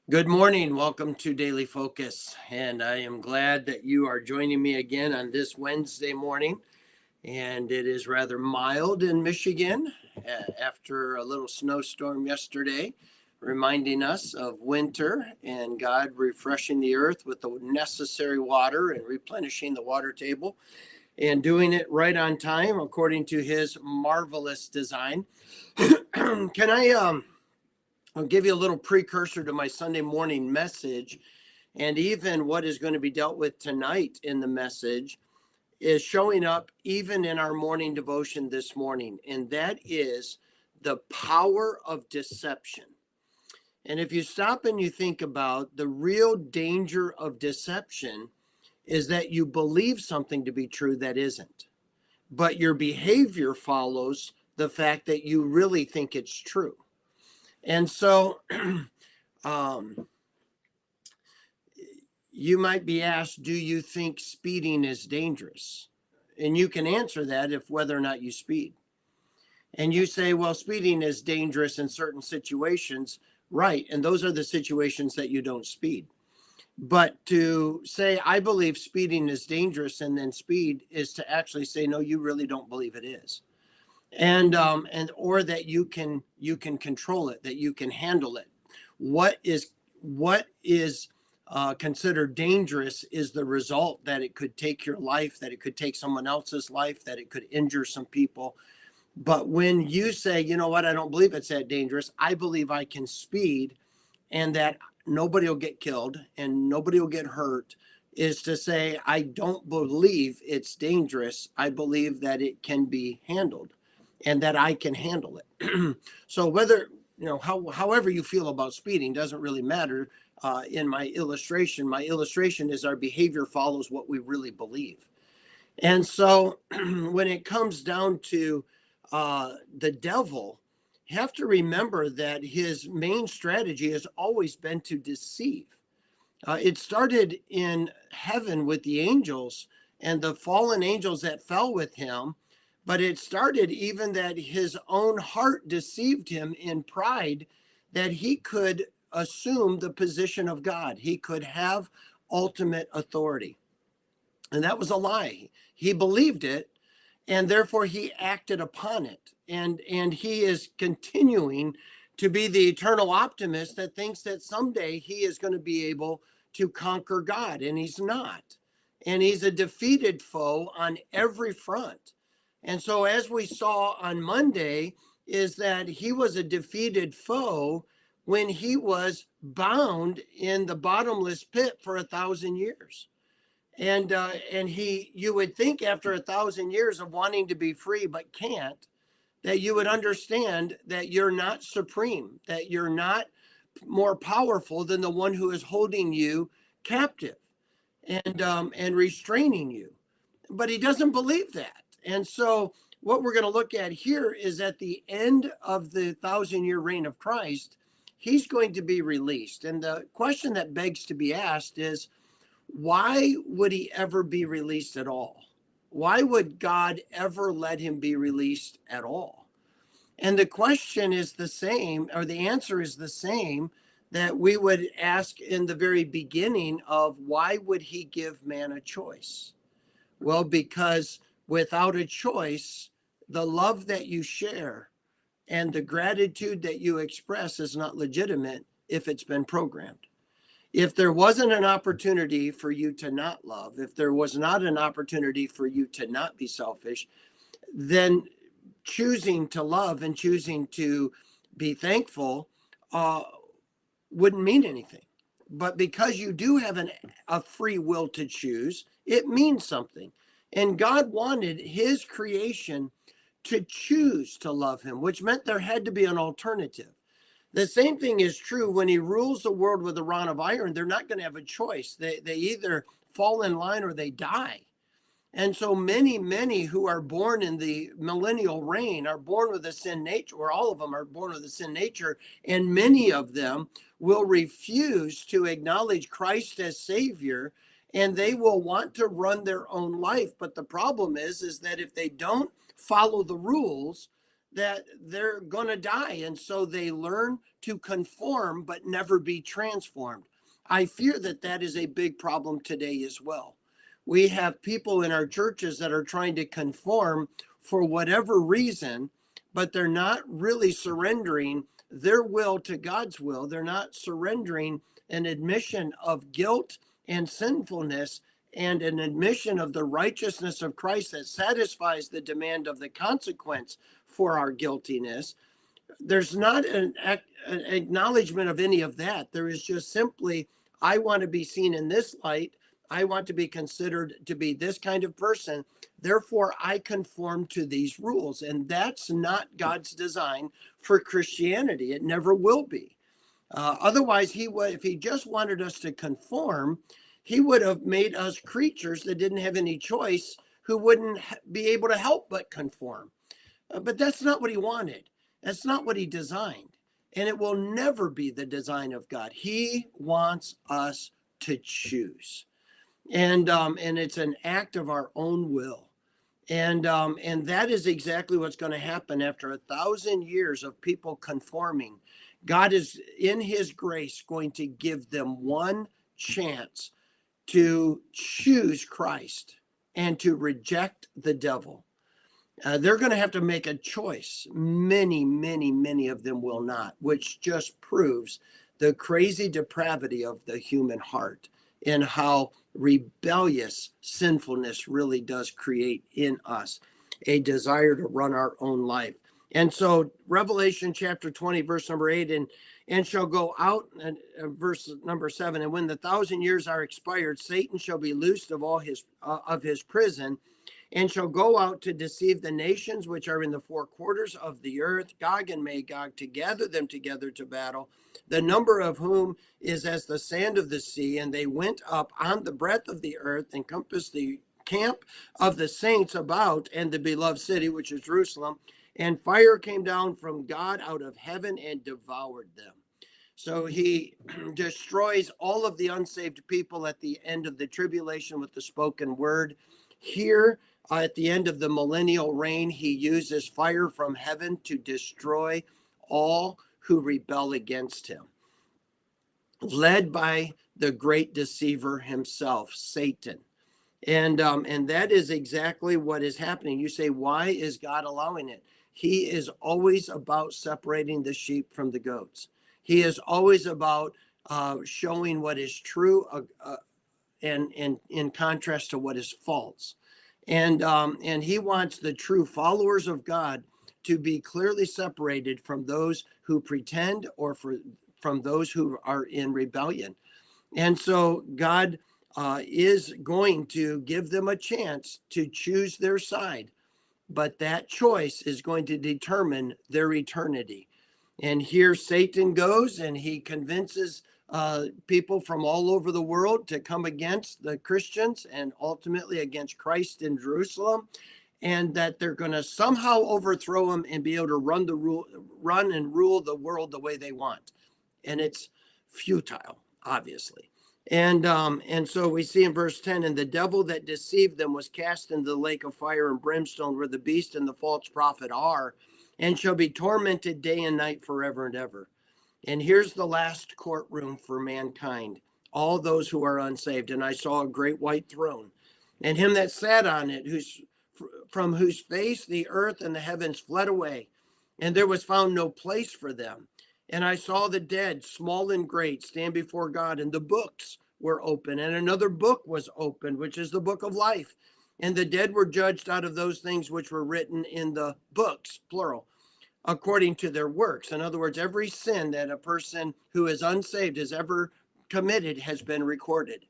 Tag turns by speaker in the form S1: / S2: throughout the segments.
S1: Good morning. Welcome to Daily Focus. And I am glad that you are joining me again on this Wednesday morning. And it is rather mild in Michigan after a little snowstorm yesterday, reminding us of winter and God refreshing the earth with the necessary water and replenishing the water table and doing it right on time according to his marvelous design. I'll give you a little precursor to my Sunday morning message, and even what is going to be dealt with tonight in the message is showing up even in our morning devotion this morning, and that is the power of deception. And if you stop and you think about the real danger of deception is that you believe something to be true that isn't, but your behavior follows the fact that you really think it's true. And so you might be asked, do you think speeding is dangerous? And you can answer that if whether or not you speed. And you say, well, speeding is dangerous in certain situations. Right. And those are the situations that you don't speed. But to say, I believe speeding is dangerous and then speed is to actually say, no, you really don't believe it is. And or that you can control it, that you can handle it. What is considered dangerous is the result that it could take your life, that it could take someone else's life, that it could injure some people. But when you say, you know what, I don't believe it's that dangerous, I believe I can speed and that nobody will get killed and nobody will get hurt, is to say, I don't believe it's dangerous. I believe that it can be handled and that I can handle it. So whether, however you feel about speeding doesn't really matter. In my illustration is our behavior follows what we really believe. And so when it comes down to the devil, you have to remember that his main strategy has always been to deceive. It started in heaven with the angels and the fallen angels that fell with him. But it started even that his own heart deceived him in pride, that he could assume the position of God. He could have ultimate authority. And that was a lie. He believed it, and therefore he acted upon it. And he is continuing to be the eternal optimist that thinks that someday he is going to be able to conquer God, and he's not. And he's a defeated foe on every front. And so as we saw on Monday, is that he was a defeated foe when he was bound in the bottomless pit for 1,000 years. And you would think after 1,000 years of wanting to be free but can't, that you would understand that you're not supreme, that you're not more powerful than the one who is holding you captive and restraining you. But he doesn't believe that. And so what we're going to look at here is at the end of the 1,000-year reign of Christ, he's going to be released. And the question that begs to be asked is, why would he ever be released at all? Why would God ever let him be released at all? And the question is the same, or the answer is the same that we would ask in the very beginning of why would he give man a choice? Well, because without a choice, the love that you share and the gratitude that you express is not legitimate if it's been programmed. If there wasn't an opportunity for you to not love, if there was not an opportunity for you to not be selfish, then choosing to love and choosing to be thankful wouldn't mean anything. But because you do have a free will to choose, it means something. And God wanted his creation to choose to love him, which meant there had to be an alternative. The same thing is true when he rules the world with a rod of iron. They're not going to have a choice. They either fall in line or they die. And so many who are born in the millennial reign are born with a sin nature, or all of them are born with a sin nature, and many of them will refuse to acknowledge Christ as Savior, and they will want to run their own life. But the problem is that if they don't follow the rules, that they're going to die. And so they learn to conform, but never be transformed. I fear that that is a big problem today as well. We have people in our churches that are trying to conform for whatever reason, but they're not really surrendering their will to God's will. They're not surrendering an admission of guilt and sinfulness and an admission of the righteousness of Christ that satisfies the demand of the consequence for our guiltiness. There's not an acknowledgement of any of that. There is just simply, I want to be seen in this light. I want to be considered to be this kind of person. Therefore, I conform to these rules. And that's not God's design for Christianity. It never will be. Otherwise, he would, if he just wanted us to conform, he would have made us creatures that didn't have any choice, who wouldn't be able to help but conform. But that's not what he wanted. That's not what he designed. And it will never be the design of God. He wants us to choose. And it's an act of our own will. And that is exactly what's going to happen after 1,000 years of people conforming. God is, in his grace, going to give them one chance to choose Christ and to reject the devil. They're going to have to make a choice. Many, many, many of them will not, which just proves the crazy depravity of the human heart and how rebellious sinfulness really does create in us a desire to run our own life. And so Revelation chapter 20, verse number 8, and shall go out, and verse number 7, and when the 1,000 years are expired, Satan shall be loosed of all his prison, and shall go out to deceive the nations which are in the four quarters of the earth, Gog and Magog, to gather them together to battle, the number of whom is as the sand of the sea. And they went up on the breadth of the earth, and compassed the camp of the saints about, and the beloved city, which is Jerusalem. And fire came down from God out of heaven and devoured them. So he destroys all of the unsaved people at the end of the tribulation with the spoken word. Here, at the end of the millennial reign, he uses fire from heaven to destroy all who rebel against him, led by the great deceiver himself, Satan. And that is exactly what is happening. You say, why is God allowing it? He is always about separating the sheep from the goats. He is always about showing what is true and in contrast to what is false. And he wants the true followers of God to be clearly separated from those who pretend or from those who are in rebellion. And so God is going to give them a chance to choose their side, but that choice is going to determine their eternity. And here Satan goes, and he convinces people from all over the world to come against the Christians and ultimately against Christ in Jerusalem, and that they're going to somehow overthrow him and be able to run and rule the world the way they want. And it's futile, obviously. And so we see in verse 10, and the devil that deceived them was cast into the lake of fire and brimstone, where the beast and the false prophet are, and shall be tormented day and night forever and ever. And here's the last courtroom for mankind, all those who are unsaved. And I saw a great white throne, and him that sat on it, from whose face the earth and the heavens fled away, and there was found no place for them. And I saw the dead, small and great, stand before God, and the books were open. And another book was opened, which is the book of life. And the dead were judged out of those things which were written in the books, plural, according to their works. In other words, every sin that a person who is unsaved has ever committed has been recorded.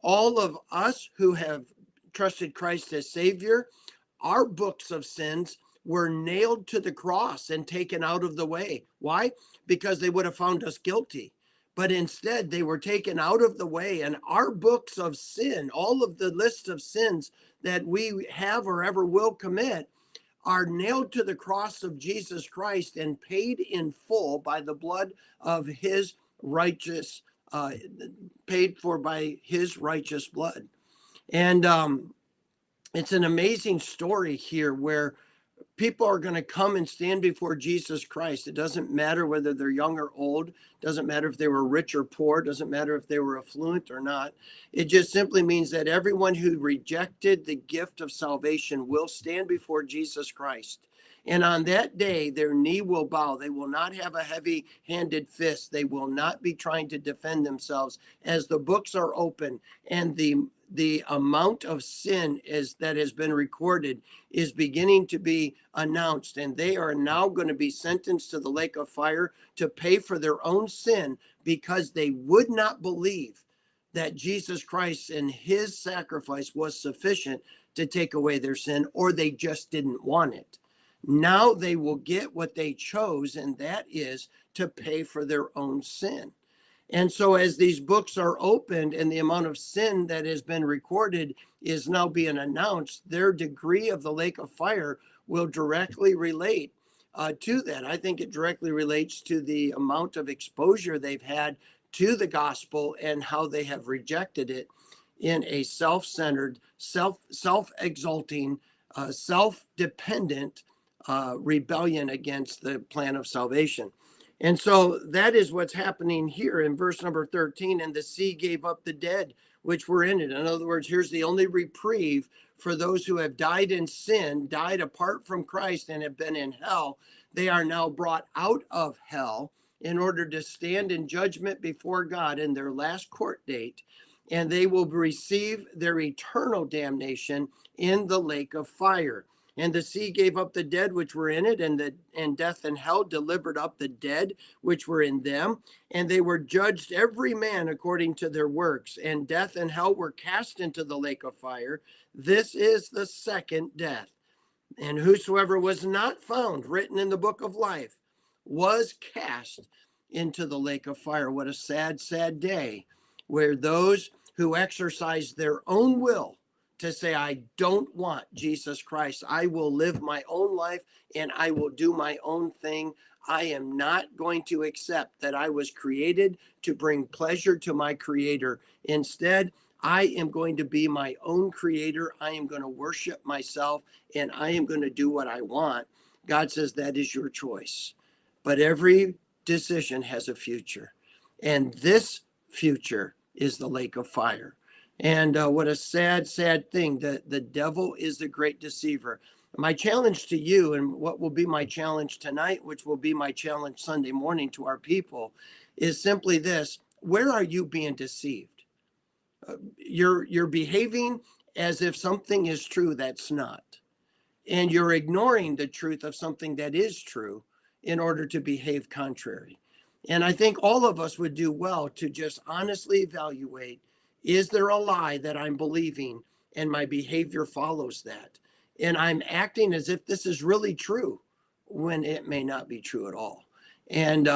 S1: All of us who have trusted Christ as Savior, our books of sins were nailed to the cross and taken out of the way. Why? Because they would have found us guilty. But instead, they were taken out of the way, and our books of sin, all of the list of sins that we have or ever will commit, are nailed to the cross of Jesus Christ and paid in full by the blood of his righteous, paid for by his righteous blood. And it's an amazing story here where people are going to come and stand before Jesus Christ. It doesn't matter whether they're young or old. Doesn't matter if they were rich or poor. Doesn't matter if they were affluent or not. It just simply means that everyone who rejected the gift of salvation will stand before Jesus Christ. And on that day, their knee will bow. They will not have a heavy-handed fist. They will not be trying to defend themselves. As the books are open and the amount of sin that has been recorded is beginning to be announced, and they are now going to be sentenced to the lake of fire to pay for their own sin because they would not believe that Jesus Christ and his sacrifice was sufficient to take away their sin, or they just didn't want it. Now they will get what they chose, and that is to pay for their own sin. And so as these books are opened and the amount of sin that has been recorded is now being announced, their degree of the lake of fire will directly relate to that. I think it directly relates to the amount of exposure they've had to the gospel and how they have rejected it in a self-centered, self-exalting, self-dependent rebellion against the plan of salvation. And so that is what's happening here in verse number 13. And the sea gave up the dead which were in it. In other words, here's the only reprieve for those who have died in sin, died apart from Christ, and have been in hell. They are now brought out of hell in order to stand in judgment before God in their last court date. And they will receive their eternal damnation in the lake of fire. And the sea gave up the dead which were in it, and death and hell delivered up the dead which were in them. And they were judged every man according to their works. And death and hell were cast into the lake of fire. This is the second death. And whosoever was not found written in the book of life was cast into the lake of fire. What a sad, sad day, where those who exercise their own will to say, I don't want Jesus Christ. I will live my own life and I will do my own thing. I am not going to accept that I was created to bring pleasure to my Creator. Instead, I am going to be my own creator. I am going to worship myself and I am going to do what I want. God says that is your choice. But every decision has a future. And this future is the lake of fire. And what a sad, sad thing that the devil is the great deceiver. My challenge to you, and what will be my challenge tonight, which will be my challenge Sunday morning to our people, is simply this: where are you being deceived? You're behaving as if something is true that's not, and you're ignoring the truth of something that is true in order to behave contrary. And I think all of us would do well to just honestly evaluate, is there a lie that I'm believing and my behavior follows that? And I'm acting as if this is really true when it may not be true at all. And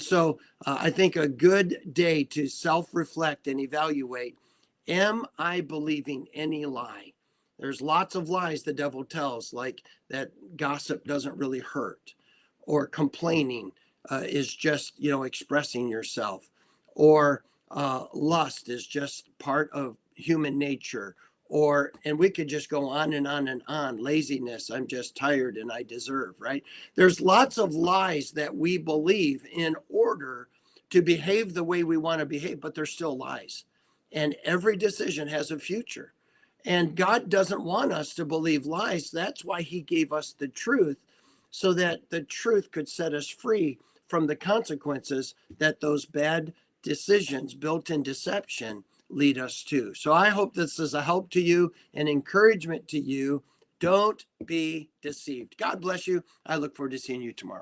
S1: so I think a good day to self-reflect and evaluate, am I believing any lie? There's lots of lies the devil tells, like that gossip doesn't really hurt, or complaining is just, expressing yourself, or lust is just part of human nature, and we could just go on and on and on. Laziness, I'm just tired and I deserve, right? There's lots of lies that we believe in order to behave the way we want to behave, but they're still lies. And every decision has a future. And God doesn't want us to believe lies. That's why he gave us the truth, so that the truth could set us free from the consequences that those bad decisions built in deception lead us to. So I hope this is a help to you, an encouragement to you. Don't be deceived. God bless you. I look forward to seeing you tomorrow.